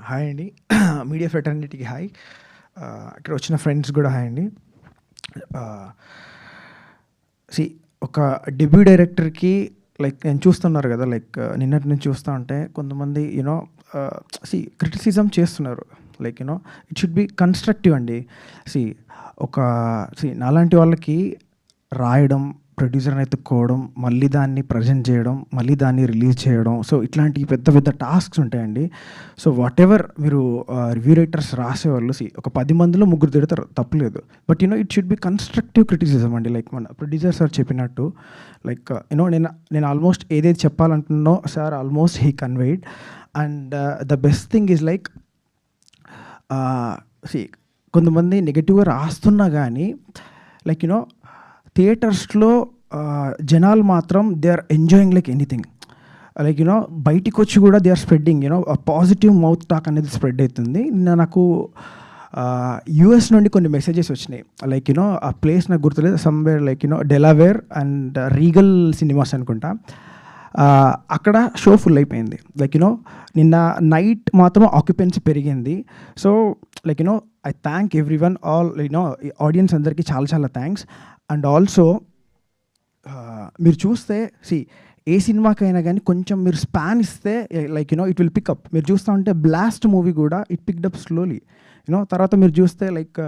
Hi అండి. Media ఫ్రెటర్నిటీకి hi. ఇక్కడ వచ్చిన ఫ్రెండ్స్ కూడా హాయ్ అండి. ఒక డెబ్యూ డైరెక్టర్కి లైక్ నేను చూస్తున్నారు కదా, లైక్ నిన్నటి నుంచి చూస్తూ ఉంటే కొంతమంది క్రిటిసిజం చేస్తున్నారు. Like it should be constructive అండి. నాలాంటి వాళ్ళకి రాయడం, ప్రొడ్యూసర్ని ఎత్తుక్కోవడం, మళ్ళీ దాన్ని ప్రజెంట్ చేయడం, మళ్ళీ దాన్ని రిలీజ్ చేయడం, సో ఇట్లాంటి పెద్ద పెద్ద టాస్క్స్ ఉంటాయండి. సో వాట్ ఎవర్ మీరు రివ్యూ రైటర్స్ రాసేవాళ్ళు ఒక 10 మందిలో 3 తిడతారు, తప్పలేదు. But it should be constructive criticism అండి. లైక్ మన ప్రొడ్యూసర్ సార్ చెప్పినట్టు, లైక్ నేను ఆల్మోస్ట్ ఏదైతే చెప్పాలంటున్నో sir almost he conveyed. And the best thing is like కొంతమంది నెగటివ్గా రాస్తున్నా కానీ లైక్ థియేటర్స్లో జనాలు మాత్రం they are enjoying like anything. Like బయటికి వచ్చి కూడా they are spreading positive mouth talk అనేది స్ప్రెడ్ అవుతుంది. నాకు యూఎస్ నుండి కొన్ని మెసేజెస్ వచ్చినాయి. లైక్ ఆ ప్లేస్ నాకు గుర్తులేదు, somewhere like Delaware and Regal cinemas అనుకుంటా. అక్కడ షో ఫుల్ అయిపోయింది. లైక్ నిన్న నైట్ మాత్రం ఆక్యుపెన్సీ పెరిగింది. So like I thank every one, all audience అందరికీ చాలా చాలా థ్యాంక్స్. అండ్ ఆల్సో మీరు చూస్తే ఏ సినిమాకైనా కానీ కొంచెం మీరు స్పాన్ ఇస్తే లైక్ ఇట్ విల్ పికప్. మీరు చూస్తూ ఉంటే బ్లాస్ట్ మూవీ కూడా ఇట్ పిక్డప్ స్లోలీ. తర్వాత మీరు చూస్తే లైక్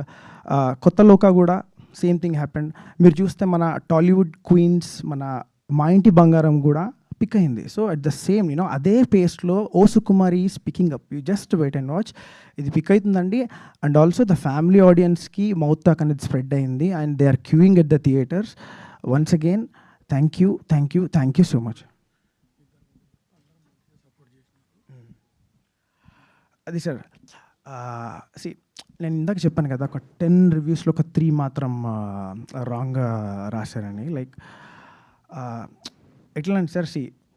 కొత్త లోక కూడా సేమ్ థింగ్ హ్యాపెండ్. మీరు చూస్తే మన టాలీవుడ్ క్వీన్స్, మన మా ఇంటి బంగారం కూడా పిక్ అయింది. సో అట్ ద సేమ్ అదే పేస్లో ఓ Sukumari is picking up. You just wait and watch, ఇది పిక్ అవుతుందండి. అండ్ ఆల్సో ద ఫ్యామిలీ ఆడియన్స్కి మౌత్ టాక్ అనేది స్ప్రెడ్ అయింది and they are queuing at the theatres. Once again thank you so much. అది sir నేను ఇందాక చెప్పాను కదా, ఒక 10 రివ్యూస్లో ఒక 3 మాత్రం రాంగ్గా రాశారని. లైక్ ఎట్లా అంటే సార్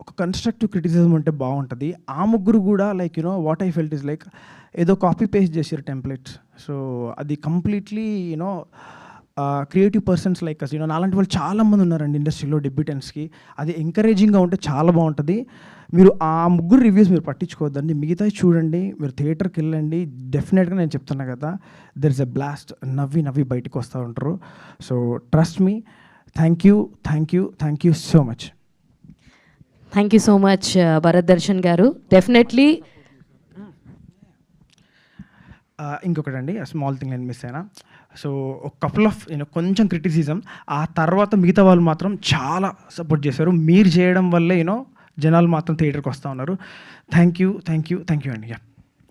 ఒక కన్స్ట్రక్టివ్ క్రిటిసిజం ఉంటే బాగుంటుంది. ఆ ముగ్గురు కూడా like what I felt is like ఏదో కాపీ పేస్ట్ చేసారు టెంప్లెట్స్. సో అది completely creative persons like us నాలాంటి వాళ్ళు చాలామంది ఉన్నారండి ఇండస్ట్రీలో డెబ్యూటెంట్స్కి. అది ఎంకరేజింగ్గా ఉంటే చాలా బాగుంటుంది. మీరు ఆ ముగ్గురు రివ్యూస్ మీరు పట్టించుకోవద్దండి, మిగతా చూడండి, మీరు థియేటర్కి వెళ్ళండి. డెఫినెట్గా నేను చెప్తున్నా కదా, దెర్ ఇస్ ఎ బ్లాస్ట్. నవ్వి బయటకు వస్తూ ఉంటారు. So trust me. Thank you so much. Thank you so much Bharat Darshan గారు. డెఫినెట్లీ ఇంకొకటండి, స్మాల్ థింగ్ నేను మిస్ అయినా. సో ఒక కపుల్ ఆఫ్ కొంచెం క్రిటిసిజం, ఆ తర్వాత మిగతా వాళ్ళు మాత్రం చాలా సపోర్ట్ చేశారు. మీరు చేయడం వల్లే జనాలు మాత్రం థియేటర్కి వస్తూ ఉన్నారు. థ్యాంక్ యూ అండి.